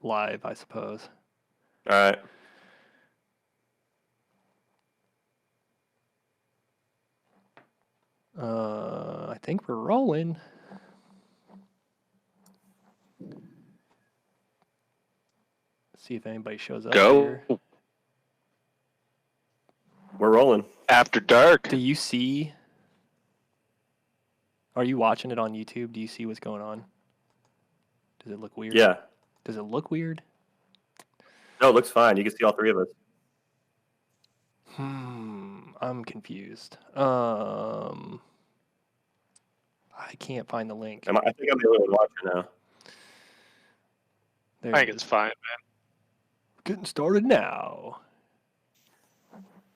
live, I suppose. All right. I think we're rolling. See if anybody shows up here. We're rolling. After dark. Do you see? Are you watching it on YouTube? Do you see what's going on? Does it look weird? Yeah. Does it look weird? No, it looks fine. You can see all three of us. I'm confused. I can't find the link. I think I'm the only one watching now. There I think it's fine, man. Getting started now.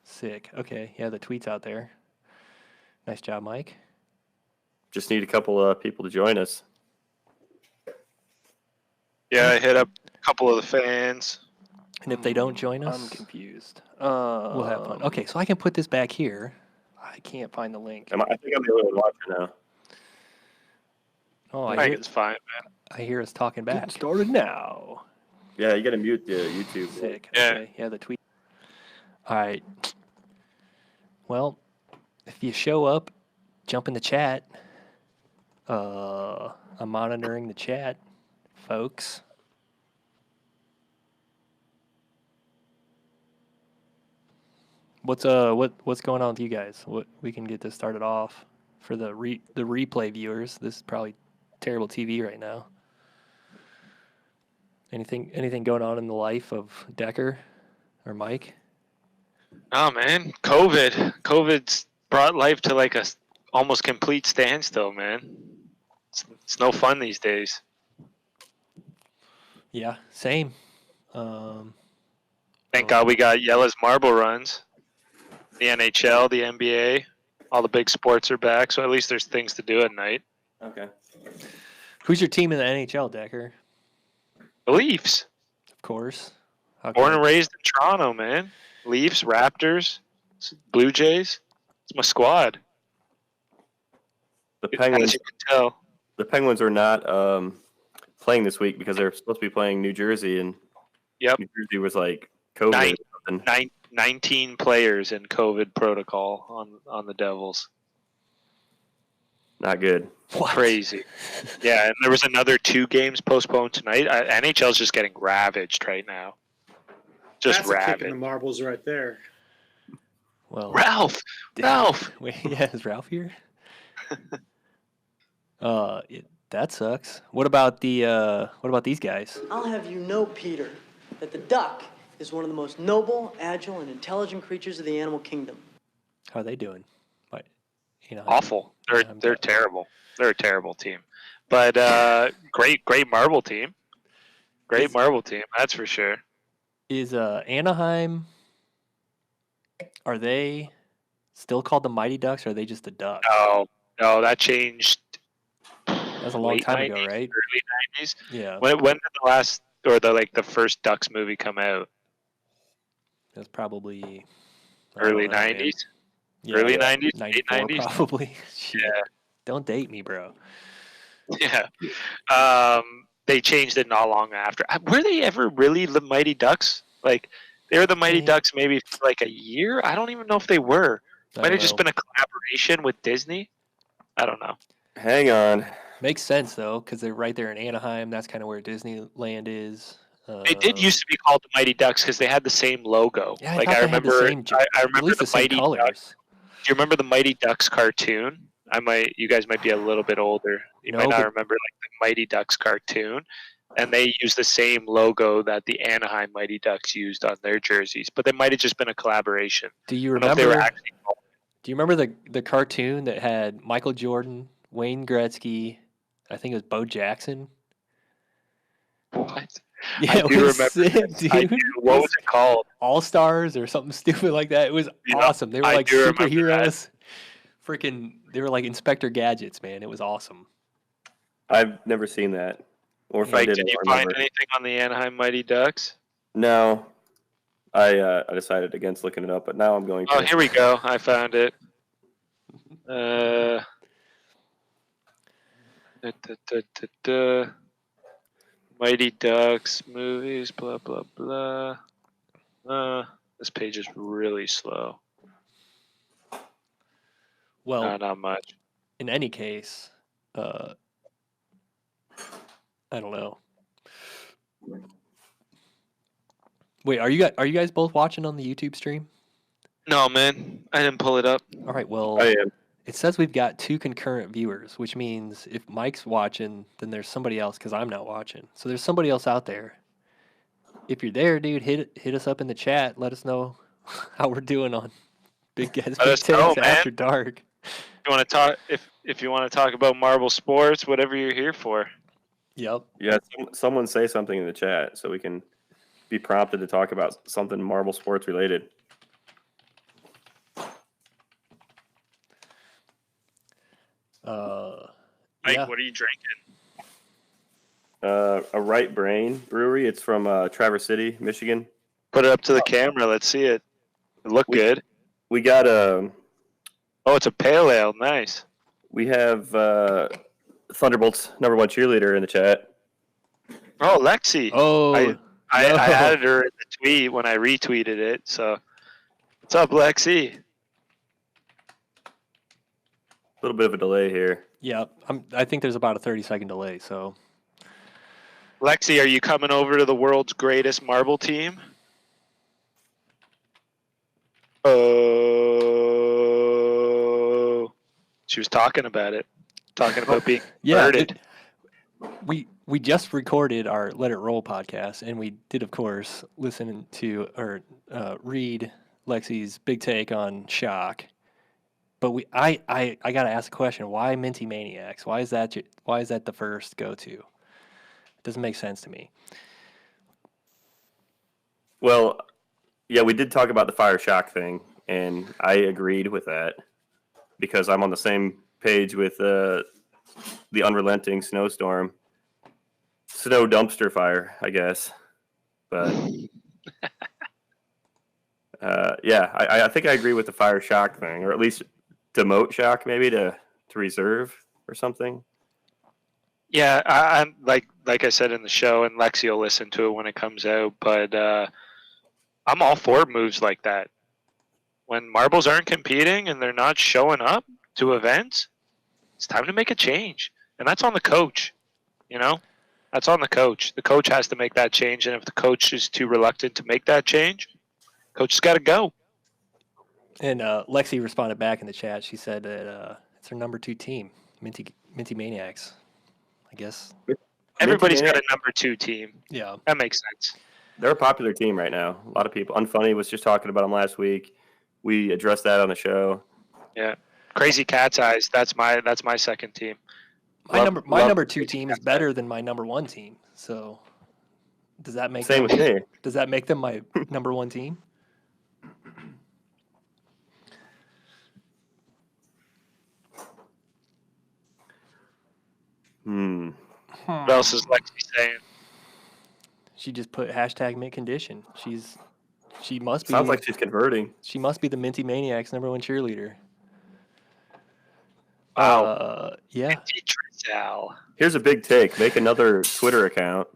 Sick. Okay, yeah, the tweet's out there. Nice job, Mike. Just need a couple of people to join us. Yeah, I hit up a couple of the fans. And if they don't join us, I'm confused. We'll have fun. Okay, so I can put this back here. I can't find the link. I think I'm the only one watching now. Oh, I think it's fine, man. I hear us talking back. Getting started now. Yeah, you got to mute the YouTube. Sick. Yeah. Okay. Yeah, the tweet. All right. Well, if you show up, jump in the chat. I'm monitoring the chat, folks. What's going on with you guys? What we can get this started off for the replay viewers. This is probably terrible TV right now. Anything going on in the life of Decker or Mike? Oh man, COVID's brought life to like a almost complete standstill, man. It's no fun these days. Yeah, same. Thank God we got Yella's marble runs. The NHL, the NBA, all the big sports are back, so at least there's things to do at night. Okay. Who's your team in the NHL, Decker? The Leafs. Of course. Born and raised in Toronto, man. Leafs, Raptors, Blue Jays. It's my squad. The Penguins. As you can tell. The Penguins are not playing this week because they're supposed to be playing New Jersey, and Yep. New Jersey was like COVID. 19 players in COVID protocol on the Devils. Not good. What? Crazy. Yeah, and there was another 2 games postponed tonight. NHL's just getting ravaged right now. Just That's a kick in ravaged. the marbles right there. Well, Ralph. Wait, yeah, is Ralph here? That sucks. What about these guys? I'll have you know, Peter, that the duck is one of the most noble, agile, and intelligent creatures of the animal kingdom. How are they doing? Awful. They're terrible. They're a terrible team. But great marble team. Great marble team, that's for sure. Is Anaheim? Are they still called the Mighty Ducks, or are they just the Ducks? No, that changed. That was a long time ago, right? Early 90s. Yeah. When did the last or the first Ducks movie come out? It was probably early 90s. Yeah, early 90s, 94 late 90s. probably. Shit. Yeah. Don't date me, bro. Yeah. They changed it not long after. Were they ever really the Mighty Ducks? Like, they were the Mighty Ducks maybe for like a year? I don't even know if they were. Might have just been a collaboration with Disney. I don't know. Hang on. Makes sense, though, because they're right there in Anaheim. That's kind of where Disneyland is. They did used to be called the Mighty Ducks because they had the same logo. Yeah, I remember. I remember the Mighty Ducks. colors. Do you remember the Mighty Ducks cartoon? You guys might be a little bit older. You might not remember like the Mighty Ducks cartoon, and they used the same logo that the Anaheim Mighty Ducks used on their jerseys, but they might have just been a collaboration. Do you remember? Do you remember the cartoon that had Michael Jordan, Wayne Gretzky, I think it was Bo Jackson? What? Yeah, I do remember. Sick, dude. I do. What was it called? All Stars or something stupid like that. It was awesome. They were like superheroes. Freaking, they were like Inspector Gadgets, man. It was awesome. I've never seen that. Or if Mike, I did, did you find anything on the Anaheim Mighty Ducks? No. I decided against looking it up, but now I'm going to. Oh, here we go. I found it. Mighty Ducks, movies, blah, blah, blah. This page is really slow. Well, not much. In any case, I don't know. Wait, are you guys both watching on the YouTube stream? No, man. I didn't pull it up. All right, well, I am. It says we've got 2 concurrent viewers, which means if Mike's watching, then there's somebody else because I'm not watching. So there's somebody else out there. If you're there, dude, hit us up in the chat. Let us know how we're doing on Big Guys Big Takes After Dark. You want to talk if you want to talk about Marble sports, whatever you're here for. Yep. Yeah, someone say something in the chat so we can be prompted to talk about something Marble sports related. Mike, Yeah. what are you drinking? A Right Brain Brewery. It's from Traverse City, Michigan. Put it up to the camera. Let's see it. It looked good. We got a. Oh, it's a pale ale. Nice. We have Thunderbolt's #1 cheerleader in the chat. Oh, Lexi. Oh, I added her in the tweet when I retweeted it. So, what's up, Lexi? A little bit of a delay here. yeah. I think there's about a 30-second delay. So Lexi, are you coming over to the world's greatest marble team? Oh, she was talking about it. Talking about being converted. We just recorded our Let It Roll podcast, and we did, of course, listen to or read Lexi's big take on Shock. But I gotta ask a question: why Minty Maniacs? Why is that the first go to? It doesn't make sense to me. Well, yeah, we did talk about the Fire Shock thing, and I agreed with that because I'm on the same page with the Unrelenting Snowstorm. Snow dumpster fire, I guess. But yeah, I think I agree with the Fire Shock thing, or at least demote Shock maybe to reserve or something. Yeah, I'm like I said in the show, and Lexi will listen to it when it comes out. But I'm all for moves like that. When marbles aren't competing and they're not showing up to events, it's time to make a change, and that's on the coach. You know, that's on the coach. The coach has to make that change, and if the coach is too reluctant to make that change, coach has got to go. And Lexi responded back in the chat. She said that it's her #2 team, Minty Maniacs. I guess Everybody's got a #2 team. Yeah, that makes sense. They're a popular team right now. A lot of people. Unfunny was just talking about them last week. We addressed that on the show. Yeah, Crazy Cat's Eyes. That's my second team. My #2 team is better than my #1 team. So does that make same with me? Does that make them my #1 team? What else is Lexi saying? She just put #mint condition. She must be. Sounds like she's converting. She must be the Minty Maniacs #1 cheerleader. Wow. Yeah. Here's a big take. Make another Twitter account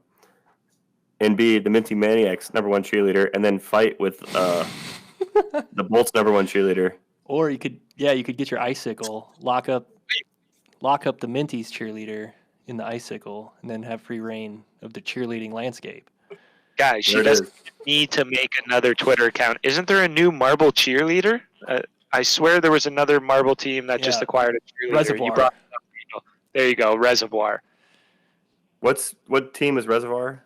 and be the Minty Maniacs #1 cheerleader, and then fight with the Bolts #1 cheerleader. Or you could get your icicle, lock up the Minty's cheerleader in the icicle, and then have free reign of the cheerleading landscape. Guys, she doesn't need to make another Twitter account. Isn't there a new marble cheerleader? I swear there was another marble team that just acquired a cheerleader. Reservoir. You brought it up, there you go, Reservoir. What team is Reservoir?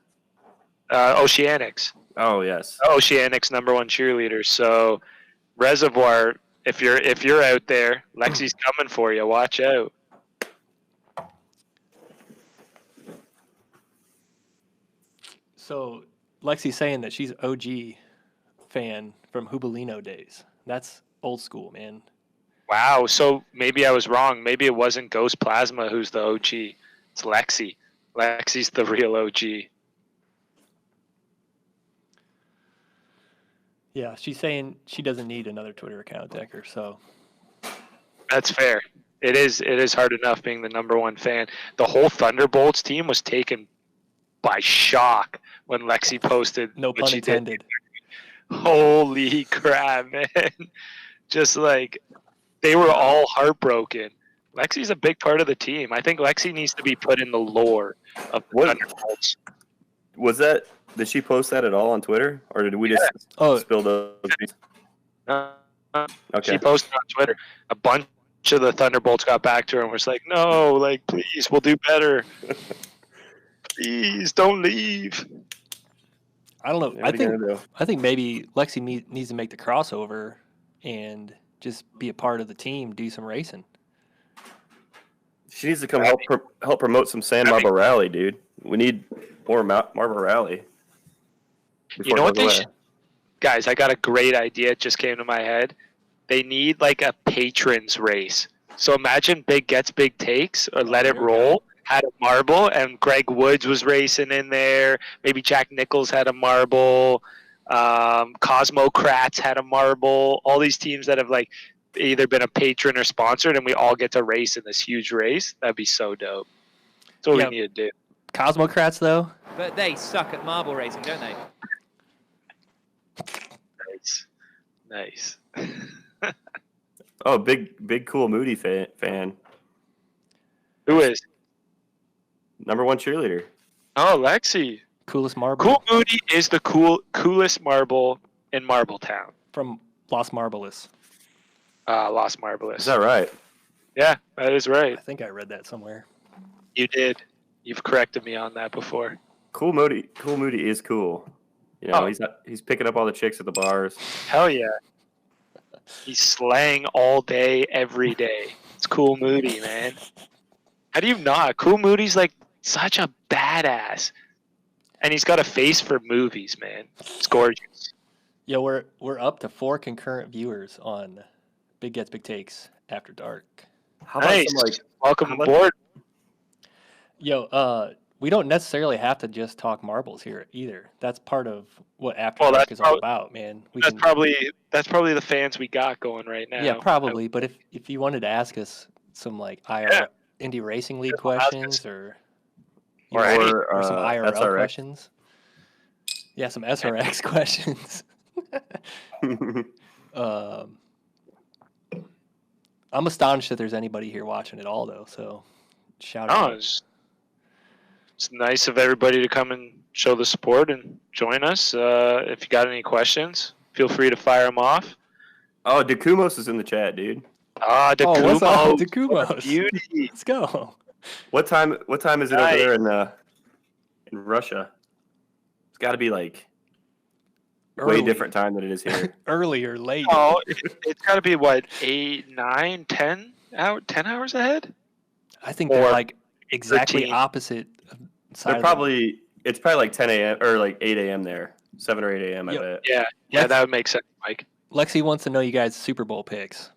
Oceanics. Oh yes. Oceanics #1 cheerleader. So Reservoir, if you're out there, Lexi's coming for you. Watch out. So Lexi's saying that she's OG fan from Hubalino days. That's old school, man. Wow. So maybe I was wrong. Maybe it wasn't Ghost Plasma who's the OG. It's Lexi. Lexi's the real OG. Yeah, she's saying she doesn't need another Twitter account, Decker. So that's fair. It is hard enough being the #1 fan. The whole Thunderbolts team was taken by shock when Lexi posted No what pun she did. intended. Holy crap, man. Just like they were all heartbroken. Lexi's a big part of the team. I think Lexi needs to be put in the lore of the What- Thunderbolts. Was that? Did she post that at all on Twitter, or did we just Oh. spill those? She Okay. posted on Twitter. A bunch of the Thunderbolts got back to her and was like, no, like, please, we'll do better. Please, don't leave. I don't know. What are you gonna do? I think maybe Lexi needs to make the crossover and just be a part of the team, do some racing. She needs to come help promote some San Marble Rally, dude. We need more Marble Rally. You know what they should? Guys, I got a great idea. It just came to my head. They need like a patrons race. So imagine Big Gets Big Takes or Let It Roll had a marble, and Greg Woods was racing in there. Maybe Jack Nichols had a marble. Cosmocrats had a marble. All these teams that have like either been a patron or sponsored, and we all get to race in this huge race. That'd be so dope. That's what we need to do. Cosmocrats, though? But they suck at marble racing, don't they? Nice. Oh, big cool Moody fan. Who is? #1 cheerleader. Oh, Lexi. Coolest marble. Cool Moody is the coolest marble in Marbletown. From Los Marbles. Los Marbles. Is that right? Yeah, that is right. I think I read that somewhere. You did. You've corrected me on that before. Cool Moody is cool. You know, he's picking up all the chicks at the bars. Hell yeah. He's slaying all day, every day. It's Cool Moody, man. How do you not? Cool Moody's like such a badass. And he's got a face for movies, man. It's gorgeous. Yo, we're up to 4 concurrent viewers on Big Gets Big Takes After Dark. How about Nice. some, Welcome how about- aboard. Yo, we don't necessarily have to just talk marbles here either. That's part of what After Well, Dark that's is all about, man. That's probably the fans we got going right now. Yeah, probably. But if you wanted to ask us some like Indie Racing League Yeah, ask questions us. or some or IRL SRX. questions. Yeah, some SRX questions. I'm astonished that there's anybody here watching it all, though. So, shout out. It's nice of everybody to come and show the support and join us. If you got any questions, feel free to fire them off. Oh, Dekumos is in the chat, dude. Dekumos. What's up, What a Dekumos? beauty. Let's go. What time is it over there in Russia? It's got to be like way different time than it is here. Early or late. Oh, it's got to be what, 8, 9, 10 hours ahead? I think they're or like exactly 13. opposite side. It's probably like 10 a.m. or like 8 a.m. there, 7 or 8 a.m. I bet. Yeah, that would make sense, Mike. Lexi wants to know you guys' Super Bowl picks.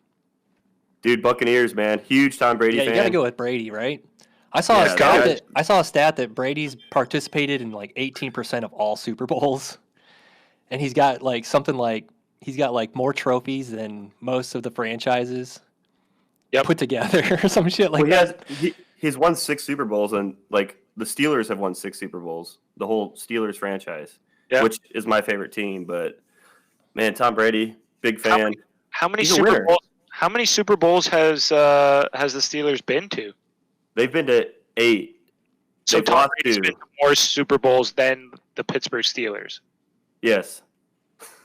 Dude, Buccaneers, man, huge Tom Brady Yeah, fan. you gotta go with Brady, right? I saw a stat that Brady's participated in like 18% of all Super Bowls, and he's got like more trophies than most of the franchises put together or some shit like that. He's won 6 Super Bowls, and like the Steelers have won 6 Super Bowls, the whole Steelers franchise, which is my favorite team. But man, Tom Brady, big fan. How many Super Bowls? How many Super Bowls has the Steelers been to? They've been to 8. So Tom Brady's been to more Super Bowls than the Pittsburgh Steelers. Yes.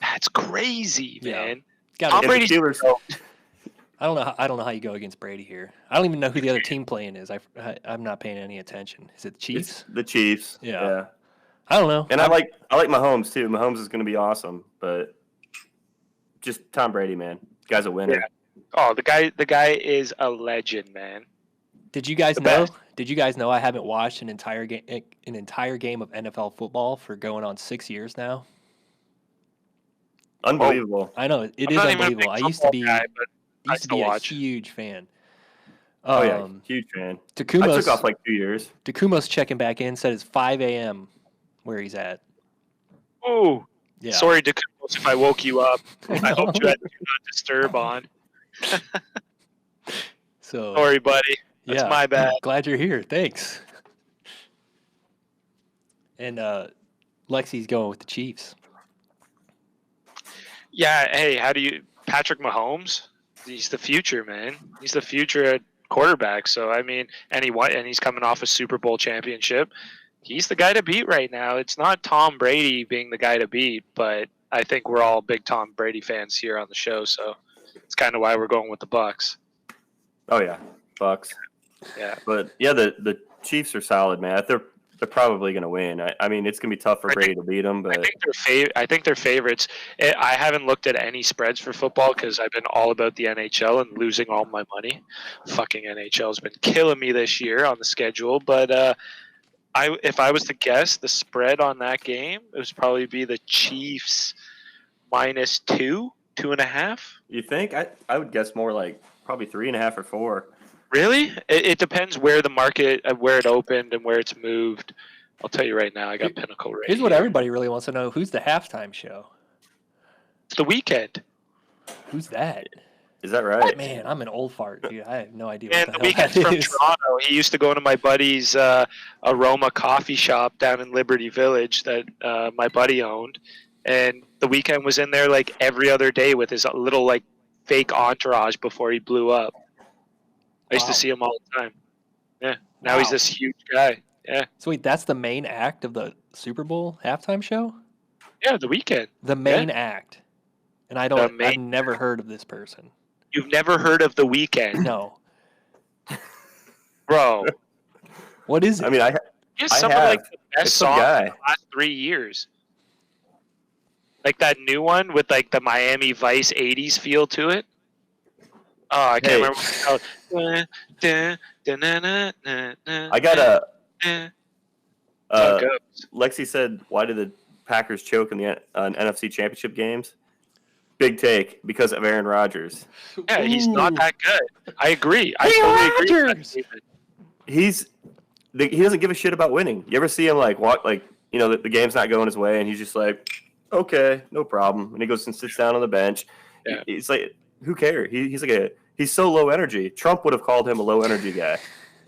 That's crazy, man. Tom Brady's Steelers. I don't know how you go against Brady here. I don't even know who the other team playing is. I'm not paying any attention. Is it the Chiefs? It's the Chiefs. Yeah. I don't know. And I like Mahomes too. Mahomes is going to be awesome, but just Tom Brady, man. Guy's a winner. Yeah. Oh, the guy is a legend, man. Did you guys know I haven't watched an entire game of NFL football for going on 6 years now? Unbelievable. I know it is unbelievable. I used to be a huge fan. Huge fan. Takumos, I took off like 2 years. Takumos checking back in said it's 5 a.m. where he's at. Oh, yeah. Sorry, Takumos, if I woke you up. I hope you had Do Not Disturb on. So sorry, buddy. That's my bad. Glad you're here. Thanks. And Lexi's going with the Chiefs. Yeah. Hey, Patrick Mahomes? He's the future, man. He's the future at quarterback. So I mean, and he's coming off a Super Bowl championship. He's the guy to beat right now. It's not Tom Brady being the guy to beat, but I think we're all big Tom Brady fans here on the show, so it's kind of why we're going with the Bucks. Oh yeah, Bucks. Yeah, but yeah, the Chiefs are solid, man. They're probably going to win. I mean, it's going to be tough for Brady to beat them, but I think they're favorites. I haven't looked at any spreads for football because I've been all about the NHL and losing all my money. Fucking NHL's been killing me this year on the schedule, but if I was to guess the spread on that game, it would probably be the Chiefs minus 2.5. You think? I would guess more like probably 3.5 or 4. Really? It depends where the market, where it opened, and where it's moved. I'll tell you right now. I got Pinnacle right Here's what here. everybody really wants to know: who's the halftime show? It's the weekend. Who's that? Is that right? Man, I'm an old fart, dude. I have no idea And what the the hell weekend's that from is. Toronto. He used to go to my buddy's Aroma coffee shop down in Liberty Village that my buddy owned. And the weekend was in there like every other day with his little like fake entourage before he blew up. I used to see him all the time. Yeah. Now he's this huge guy. Yeah. So wait, that's the main act of the Super Bowl halftime show? Yeah, the weekend. The main act. And I've never heard of this person. You've never heard of the weekend? No. Bro. What is it? I mean, He's some of like the best It's some songs guy. in the last 3 years. Like that new one with like the Miami Vice 80s feel to it. Oh, I can't remember what it's called. I got a. How it goes. Lexi said, "Why did the Packers choke in the NFC Championship games?" Big take, because of Aaron Rodgers. Yeah, he's not that good. I agree. I Hey, totally agree with Rodgers! that. He doesn't give a shit about winning. You ever see him like walk like the game's not going his way and he's just like, okay, no problem, and he goes and sits down on the bench. Yeah. He's like, who cares? He's so low energy. Trump would have called him a low energy guy.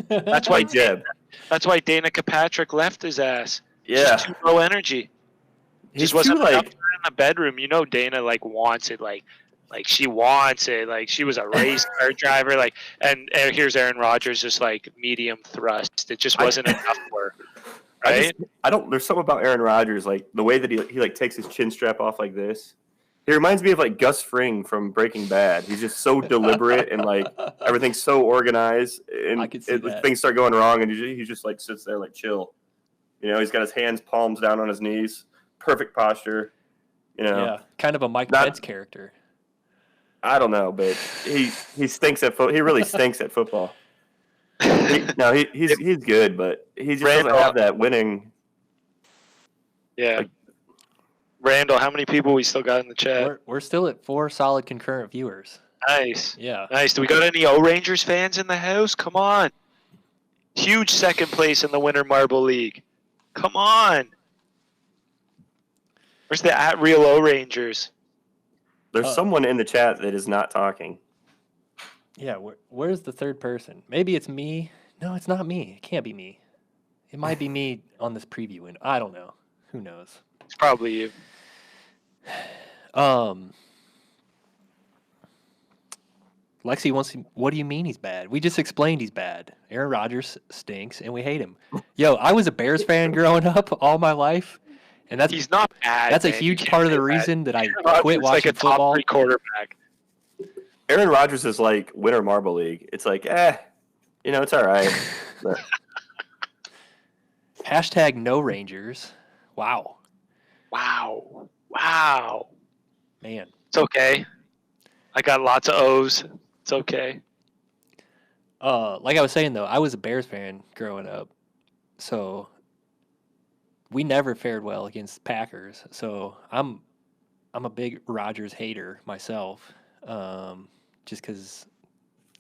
That's why Jeb. That's why Dana Kirkpatrick left his ass. Yeah, Just too low energy. he's Just wasn't too enough like. in the bedroom. You know, Dana like wants it, like she wants it, like she was a race car driver, like. And here's Aaron Rodgers, just like medium thrust. It just wasn't enough for her, right? There's something about Aaron Rodgers, like the way that he like takes his chin strap off like this. He reminds me of like Gus Fring from Breaking Bad. He's just so deliberate and like everything's so organized. And I could see that. things start going wrong, and he just like sits there like chill. He's got his hands palms down on his knees, perfect posture. Yeah, kind of a Mike Not- Pence character. I don't know, but he stinks at football. He really stinks at football. He's good, but he just doesn't have that winning. Yeah. Randall, how many people we still got in the chat? We're still at 4 solid concurrent viewers. Nice. Yeah. Nice. Do we got any O-Rangers fans in the house? Come on. Huge second place in the Winter Marble League. Come on. Where's the at-real O-Rangers? There's someone in the chat that is not talking. Yeah, where's the third person? Maybe it's me. No, it's not me. It can't be me. It might be me on this preview window. I don't know. Who knows? It's probably you. Lexi wants to, what do you mean he's bad? We just explained he's bad. Aaron Rodgers stinks and we hate him. Yo, I was a Bears fan growing up all my life. And He's not bad. that's a man. You huge can't part of say the that. reason that I Aaron Rodgers quit is watching like a top football. 3 quarterback. Aaron Rodgers is like Winter Marble League. It's like, it's all right. But Hashtag no Rangers. Wow. Wow. Man. It's okay. I got lots of O's. It's okay. Like I was saying though, I was a Bears fan growing up. So we never fared well against Packers. So I'm a big Rodgers hater myself. Just because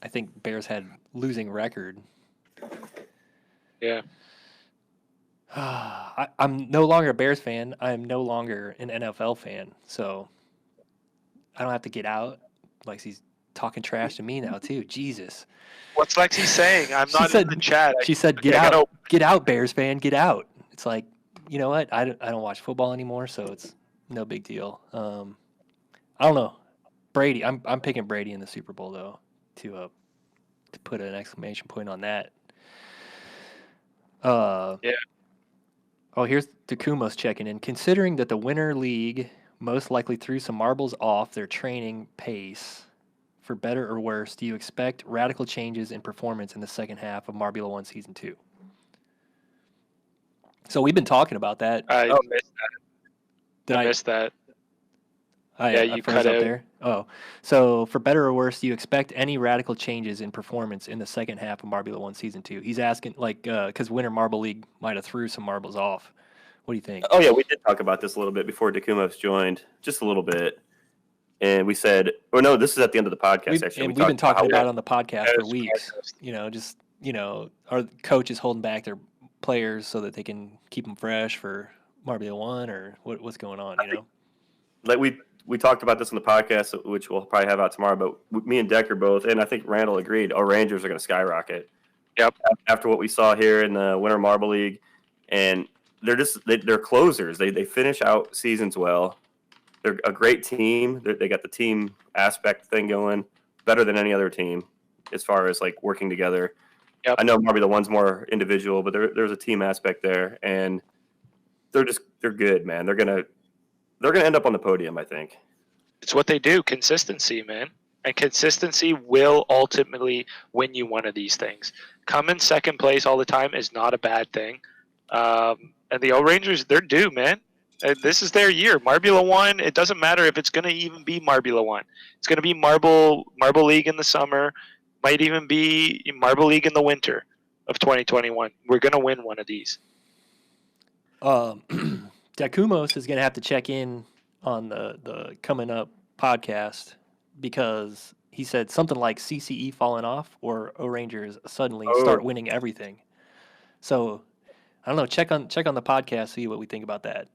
I think Bears had losing record. Yeah. I'm no longer a Bears fan. I'm no longer an NFL fan. So I don't have to get out. Lexi's talking trash to me now too. Jesus. What's Lexi saying? I'm She not said- in the chat. She said, I gotta- get out, Bears fan, get out. It's like, you know what? I don't watch football anymore, so it's no big deal. I don't know. Brady. I'm picking Brady in the Super Bowl though to put an exclamation point on that. Yeah. Oh, here's Takuma's checking in. Considering that the Winter League most likely threw some marbles off their training pace, for better or worse, do you expect radical changes in performance in the second half of Marbula 1 Season 2? So we've been talking about that. I missed that. I missed that. I Yeah, you froze cut up out. there. Oh, so for better or worse, do you expect any radical changes in performance in the second half of Marbula 1 Season 2? He's asking, like, because Winter Marble League might have threw some marbles off. What do you think? Oh yeah, we did talk about this a little bit before Takuma's joined, just a little bit, and we said, "Oh no, this is at the end of the podcast." Actually, We've been talking about it on the podcast Yeah, for it's a weeks. podcast. Are coaches holding back their players so that they can keep them fresh for Marbula 1, or what's going on? Like we talked about this on the podcast, which we'll probably have out tomorrow. But me and Decker both, and I think Randall agreed. Our Rangers are going to skyrocket. Yep. After what we saw here in the Winter Marble League, and they're closers. They finish out seasons well. They're a great team. They got the team aspect thing going better than any other team as far as like working together. Yep. I know Marbula 1's more individual, but there's a team aspect there, and they're good, man. They're gonna end up on the podium, I think. It's what they do. Consistency, man. And consistency will ultimately win you one of these things. Coming second place all the time is not a bad thing. And the O Rangers, they're due, man. This is their year. Marbula 1, it doesn't matter if it's going to even be Marbula 1. It's going to be Marble League in the summer. Might even be Marble League in the winter of 2021. We're going to win one of these. Dakumos is going to have to check in on the coming up podcast because he said something like CCE falling off or O Rangers suddenly start winning everything. So I don't know. Check on the podcast, see what we think about that.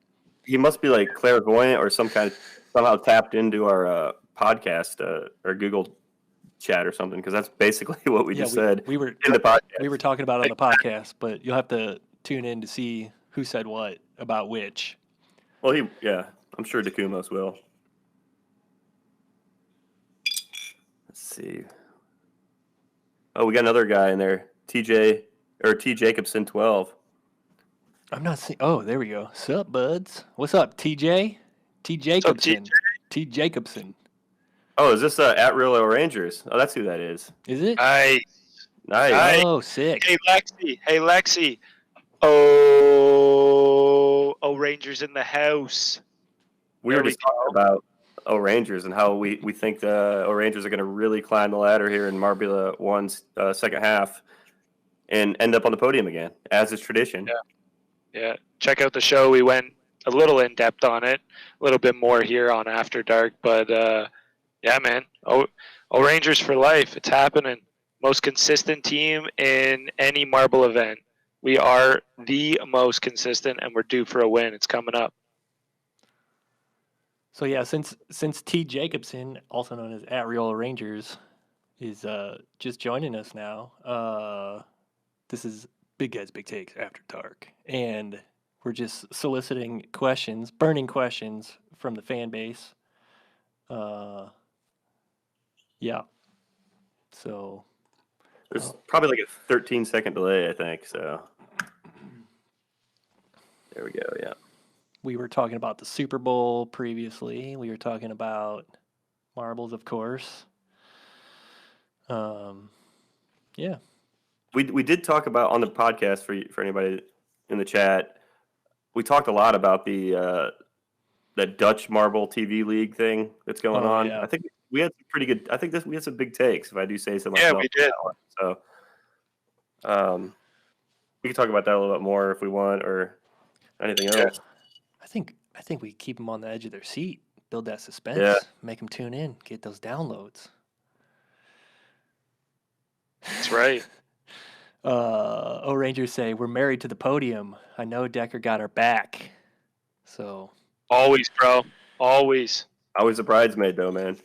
He must be like clairvoyant or somehow tapped into our podcast or Google chat or something, because that's basically what we just said. We were in the podcast. We were talking about it on the podcast, but you'll have to tune in to see who said what about which. Well, I'm sure Dakumos will. Let's see. Oh, we got another guy in there, T Jacobson 12. I'm not seeing. Oh, there we go. Sup, buds? What's up, TJ? T Jacobson. T Jacobson. Oh, is this at Real O Rangers? Oh, that's who that is. Is it? Nice. Oh, sick. Hey, Lexi. Oh, Rangers in the house. We were just talking about O Rangers and how we think the O Rangers are going to really climb the ladder here in Marbula 1's second half and end up on the podium again, as is tradition. Yeah. Check out the show. We went a little in depth on it, a little bit more here on After Dark, but yeah, man. O Rangers for life. It's happening. Most consistent team in any marble event. We are the most consistent, and we're due for a win. It's coming up. So yeah, since T Jacobson, also known as at Real Rangers, is just joining us now. This is Big Guys Big Takes After Dark, and we're just soliciting questions, burning questions from the fan base. Yeah. So there's probably like a 13-second delay, I think. So there we go. Yeah. We were talking about the Super Bowl previously. We were talking about marbles, of course. Yeah. We did talk about on the podcast for anybody in the chat. We talked a lot about the Dutch Marble TV League thing that's going on. Yeah. I think we had some pretty good. I think we had some big takes, if I do say so myself. Yeah, we did. So, we can talk about that a little bit more if we want, or anything else. I think we keep them on the edge of their seat, build that suspense, make them tune in, get those downloads. That's right. O Rangers say we're married to the podium. I know Decker got our back. So always, bro. Always. I was a bridesmaid though, man.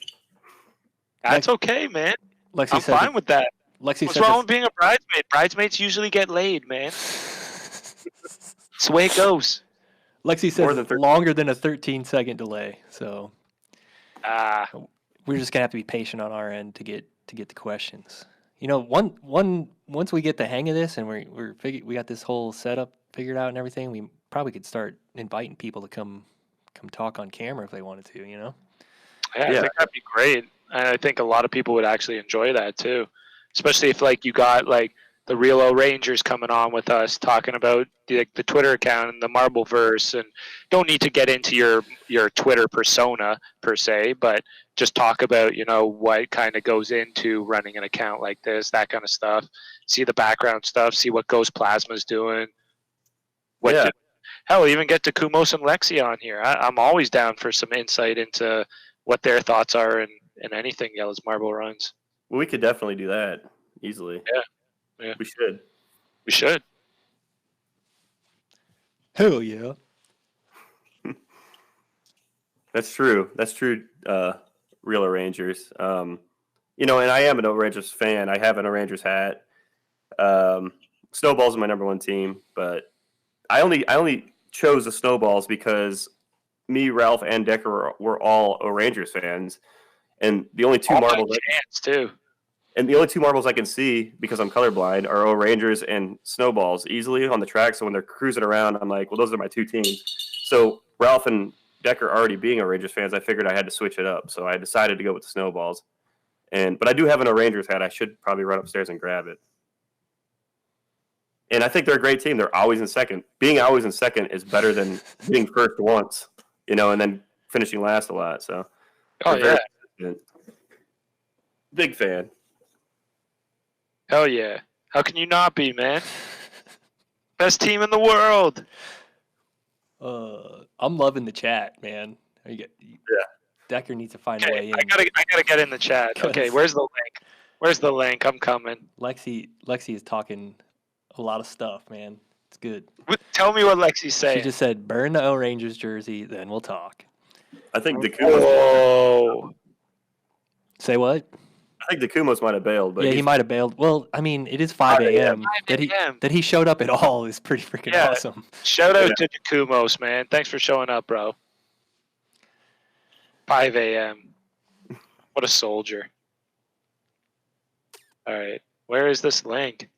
That's okay, man. Lexi I'm fine with that. Lexi What's wrong with being a bridesmaid? Bridesmaids usually get laid, man. That's the way it goes. Lexi More says than 13. longer than a 13-second delay. So Ah, we're just gonna have to be patient on our end to get the questions. Once we get the hang of this and we got this whole setup figured out and everything, we probably could start inviting people to come talk on camera if they wanted to. yeah, Yeah. I think that'd be great. And I think a lot of people would actually enjoy that too, especially if like you got like the Real O Rangers coming on with us talking about the Twitter account and the Marbleverse, and don't need to get into your Twitter persona per se, but just talk about what kind of goes into running an account like this, that kind of stuff. See the background stuff, see what Ghost Plasma's doing. Hell, even get Kumos and Lexi on here. I'm always down for some insight into what their thoughts are in anything Yellow's Marble runs. Well, we could definitely do that easily. Yeah. We should. We should. Hell yeah. That's true. That's true. Real Rangers. And I am an Rangers fan. I have an Rangers hat. Snowballs are my number one team, but I only chose the Snowballs because me, Ralph, and Decker were all Rangers fans, and the only two marbles. Too. And the only two marbles I can see, because I'm colorblind, are O-Rangers and Snowballs easily on the track. So when they're cruising around, I'm like, well, those are my two teams. So Ralph and Decker already being O-Rangers fans, I figured I had to switch it up. So I decided to go with the Snowballs. But I do have an O-Rangers hat. I should probably run upstairs and grab it. And I think they're a great team. They're always in second. Being always in second is better than being first once, and then finishing last a lot. So, big fan. Hell yeah. How can you not be, man? Best team in the world. I'm loving the chat, man. Decker needs to find a way in. I gotta get in the chat. Okay, where's the link? Where's the link? I'm coming. Lexi is talking a lot of stuff, man. It's good. Tell me what Lexi's saying. She just said, "Burn the O-Rangers jersey, then we'll talk." I think Whoa. Say what? I think Kumos might have bailed, but yeah, he might have bailed. Well, I mean, it is 5 a.m. That he showed up at all is pretty freaking awesome. Shout out to Kumos, man. Thanks for showing up, bro. 5 a.m. What a soldier. All right. Where is this link?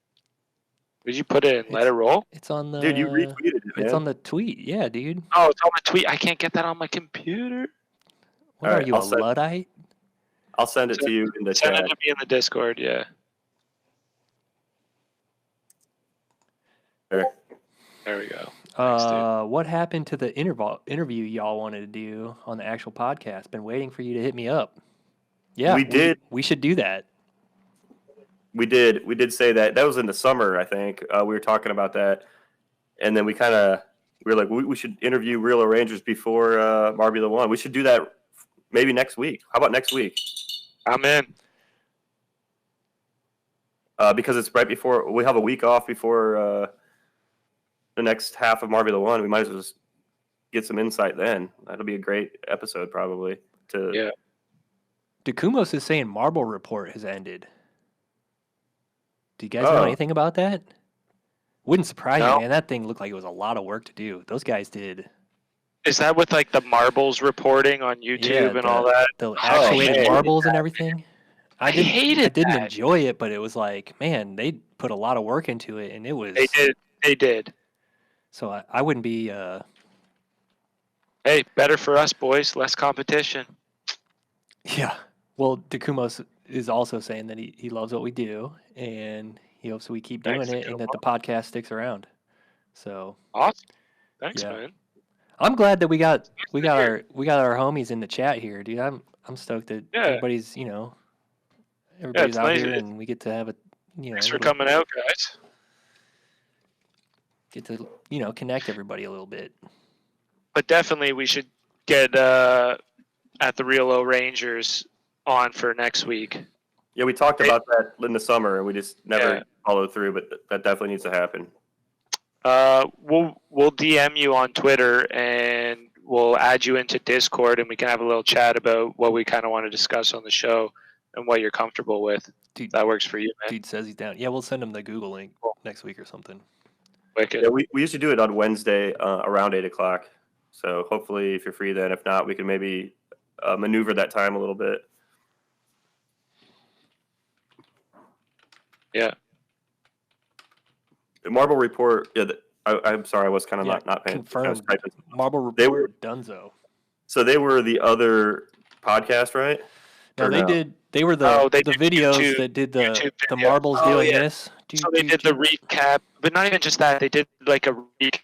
Did you put it in Let It Roll? It's on the... Dude, you retweeted it, man. It's on the tweet. Yeah, dude. Oh, it's on the tweet. I can't get that on my computer. What are you, a Luddite? I'll send it to you in the chat. Send it to me in the Discord, yeah. There we go. What happened to the interview y'all wanted to do on the actual podcast? Been waiting for you to hit me up. Yeah, we did. We should do that. We did. We did say that. That was in the summer, I think. We were talking about that, and then we were like, we should interview Real Rangers before Marbula 1. We should do that maybe next week. How about next week? I'm in. Because it's right before we have a week off before the next half of Marbula 1. We might as well just get some insight then. That'll be a great episode, probably. Yeah. Kumos is saying Marble Report has ended. Do you guys know anything about that? Wouldn't surprise me, man. That thing looked like it was a lot of work to do. Those guys did. Is that with like the marbles reporting on YouTube and all that? The actuated marbles and everything? I didn't enjoy it, but it was like, man, they put a lot of work into it, and it was... They did. So I wouldn't be... Hey, better for us, boys. Less competition. Yeah. Well, Kumos is also saying that he loves what we do, and he hopes we keep doing it and that the podcast sticks around. So awesome. Thanks, man. I'm glad that we got our homies in the chat here, dude. I'm stoked that everybody's out here and we get to have a Thanks for coming out, guys. Get to connect everybody a little bit. But definitely we should get at the Real O Rangers on for next week. Yeah, we talked about that in the summer, and we just never followed through. But that definitely needs to happen. We'll DM you on Twitter, and we'll add you into Discord, and we can have a little chat about what we kind of want to discuss on the show and what you're comfortable with. Dude, that works for you, man. Dude says he's down. Yeah, we'll send him the Google link next week or something. Wicked. Yeah, we usually do it on Wednesday around 8 o'clock. So hopefully, if you're free then, if not, we can maybe maneuver that time a little bit. Yeah. The Marble Report. Yeah, I'm sorry, I was kind of Yeah, not paying attention. I was confirmed. typing. Marble They Report, were- Dunzo. So they were the other podcast, right? No, Or they no? did. They were the Oh, they the did videos YouTube- that did YouTube the video. marbles Oh, doing yeah. this. So they did the recap, but not even just that. They did like a recap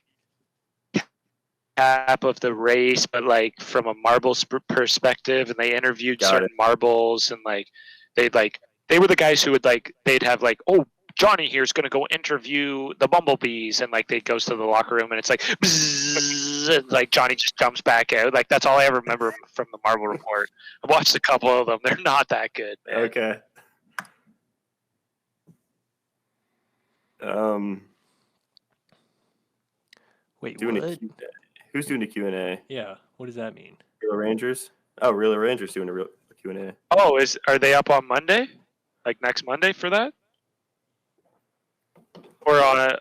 of the race, but like from a marbles perspective, and they interviewed Got certain marbles, and they were the guys who would they'd have oh, Johnny here's gonna go interview the bumblebees, and they goes to the locker room, and it's like bzzz, and Johnny just jumps back out. That's all I ever remember from the Marble Report. I watched a couple of them. They're not that good, man. Okay. Wait, Doing what? a Q- Who's doing the Q&A? Yeah, what does that mean? Real Rangers? Oh, Real Rangers doing a real Q&A. Oh, are they up on Monday? Next Monday for that? Or on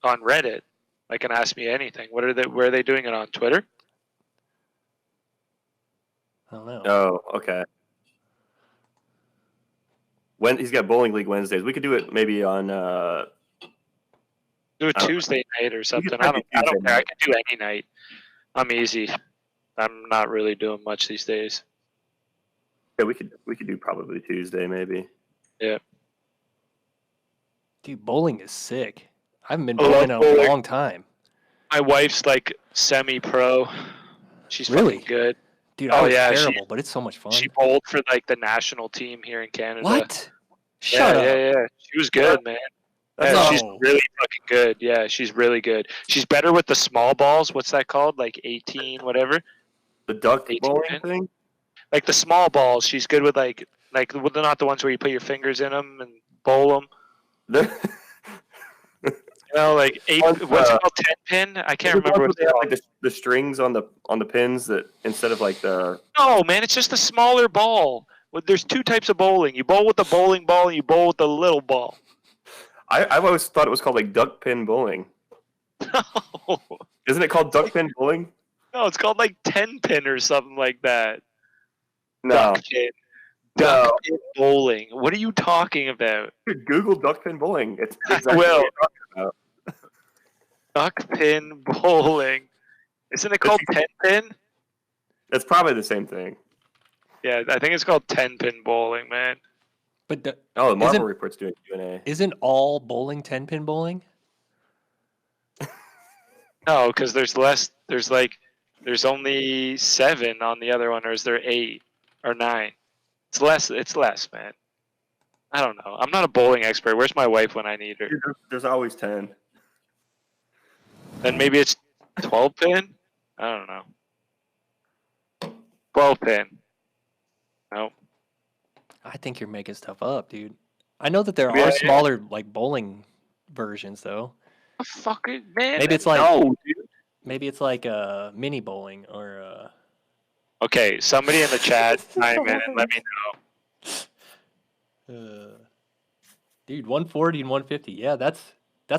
on Reddit? An Ask Me Anything. Where are they doing it on Twitter? I don't know. Oh, okay. He's got bowling league Wednesdays. We could do it maybe on Do a I don't- Tuesday night or something. I probably don't Tuesday care. I night. can do any night. I'm easy. I'm not really doing much these days. Yeah, we could do probably Tuesday maybe. Yeah. Dude, bowling is sick. I haven't been I love bowling in a bowling. long time. My wife's semi-pro. She's Really? fucking good. Dude, Oh, I was yeah, terrible, but it's so much fun. She bowled for the national team here in Canada. What? Yeah, Shut up. yeah. She was good, man. That's Yeah, awesome. she's really fucking good. Yeah, she's really good. She's better with the small balls. What's that called? 18, whatever. The duck 18 bowling pin? thing? The small balls. She's good with they're not the ones where you put your fingers in them and bowl them. Eight. Ones, What's it called? 10 pin? I can't remember what they it's have called. the strings on the pins that instead of the No, man, it's just a smaller ball. Well, there's two types of bowling. You bowl with the bowling ball, and you bowl with the little ball. I've always thought it was called duck pin bowling. No, Isn't it called duck pin bowling? no, it's called 10 pin or something like that. No. Duck pin. Duck pin bowling. What are you talking about? Dude, Google duck pin bowling. It's I exactly will. what you're talking about. Duck pin bowling. Isn't it called 10 pin? It's probably the same thing. Yeah, I think it's called 10 pin bowling, man. But Oh, the Marble Isn't- Report's doing Q&A. isn't all bowling 10-pin bowling? No, because there's less. There's only 7 on the other one, or is there 8 or 9? It's less. It's less, man. I don't know. I'm not a bowling expert. Where's my wife when I need her? Dude, there's always 10. Then maybe it's 12 pin. I don't know. 12 pin. No. I think you're making stuff up, dude. I know that there Yeah, are yeah. smaller bowling versions though. Fucking man. Maybe it's like- no, dude. Maybe it's like a mini bowling or Okay, somebody in the chat chime in and let me know. dude, 140 and 150. Yeah, that's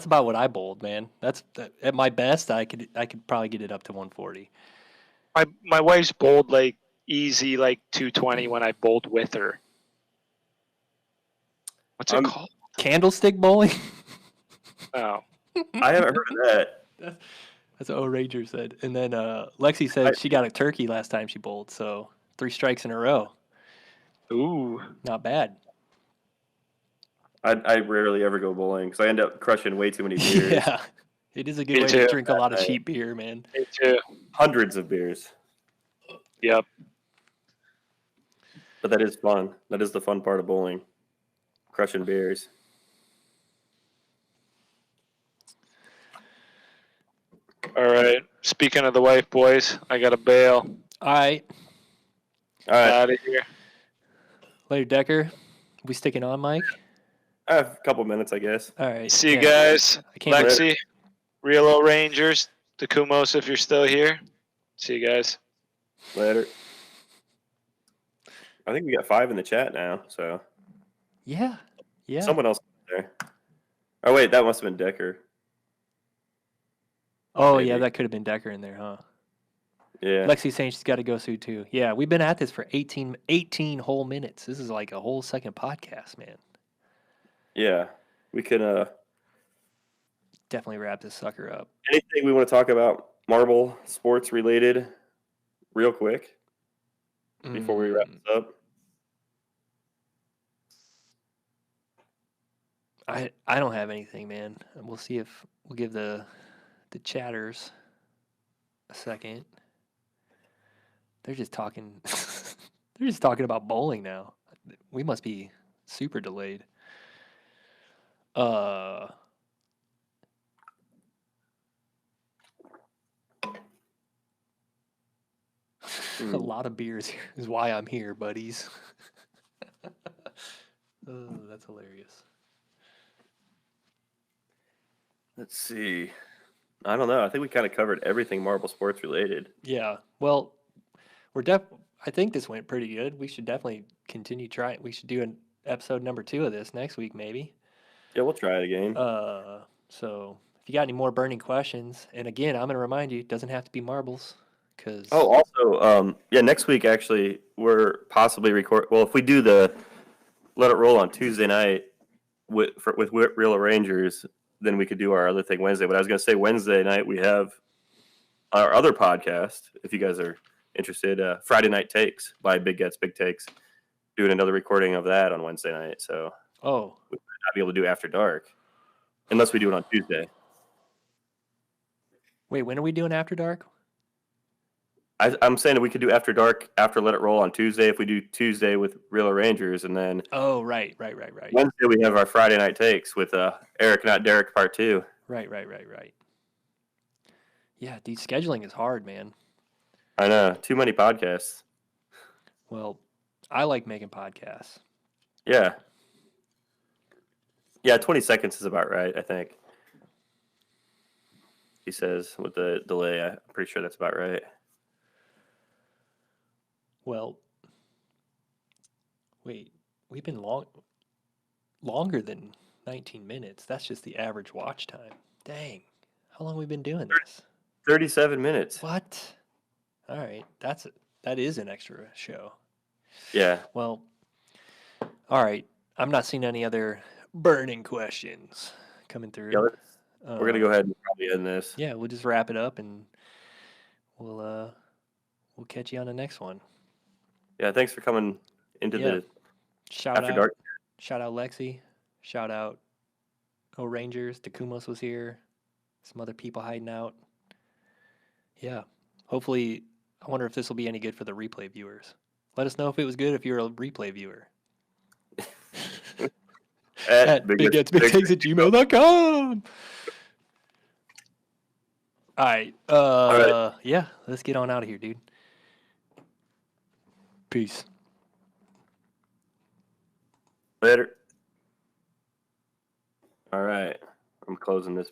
about what I bowled, man. At my best, I could probably get it up to 140. My wife's bowled easy 220 when I bowled with her. What's it called? Candlestick bowling. Oh. I haven't heard of that. That's what O Ranger said. And then Lexi said she got a turkey last time she bowled, so 3 strikes in a row. Ooh. Not bad. I rarely ever go bowling because I end up crushing way too many beers. Yeah. It is a good Me way to too. drink a lot of Right. cheap beer, man. Me too. Hundreds of beers. Yep. But that is fun. That is the fun part of bowling. Crushing beers. All right. Speaking of the wife, boys, I got to bail. All right. All right. Out of here. Later, Decker. We sticking on, Mike? I have a couple minutes, I guess. All right. See you yeah. guys. I can't Lexi, Real O Rangers, Takumos, if you're still here. See you guys. Later. I think we got 5 in the chat now, so Yeah. Yeah. someone else is there. Oh wait, that must have been Decker. Oh, maybe. yeah, that could have been Decker in there, huh? Yeah. Lexi saying she's got to go soon, too. Yeah, we've been at this for 18 whole minutes. This is like a whole second podcast, man. Yeah. We can Definitely wrap this sucker up. anything we want to talk about marble sports related real quick before we wrap this up? I don't have anything, man. We'll see if we'll give the chatters a second. They're just talking. They're just talking about bowling now. We must be super delayed. A lot of beers here is why I'm here, buddies. Oh, that's hilarious. Let's see. I don't know. I think we kind of covered everything marble sports related. Yeah. Well, I think this went pretty good. We should definitely continue trying. We should do an episode number 2 of this next week, maybe. Yeah, we'll try it again. So if you got any more burning questions, and again, I'm gonna remind you, it doesn't have to be marbles, because Also, yeah, next week actually we're possibly record. Well, if we do the Let It Roll on Tuesday night with Real Rangers, then we could do our other thing Wednesday. But I was gonna say Wednesday night we have our other podcast. If you guys are interested, Friday Night Takes by Big Gets Big Takes, doing another recording of that on Wednesday night. So oh, we might not be able to do After Dark unless we do it on Tuesday. wait, when are we doing After Dark? I'm saying that we could do After Dark after Let It Roll on Tuesday if we do Tuesday with Real Rangers, and then Oh, right. Wednesday we have our Friday Night Takes with Eric Not Derek Part 2. Right. Yeah, dude, scheduling is hard, man. I know, too many podcasts. Well, I like making podcasts. Yeah. Yeah, 20 seconds is about right, I think. He says with the delay, I'm pretty sure that's about right. Well, wait, we've been longer than 19 minutes. That's just the average watch time. Dang, how long have we been doing this? 37 minutes. What? All right, that is an extra show. Yeah. Well, all right. I'm not seeing any other burning questions coming through. Yeah, we're going to go ahead and probably end this. Yeah, we'll just wrap it up, and we'll catch you on the next one. Yeah, thanks for coming into the Shout After out, Dark. shout out Lexi. Shout out Rangers. Takumos was here. Some other people hiding out. Yeah. Hopefully, I wonder if this will be any good for the replay viewers. Let us know if it was good if you're a replay viewer. At biggetsbigtakes@gmail.com. All right. Yeah, let's get on out of here, dude. Peace. Later. All right. I'm closing this.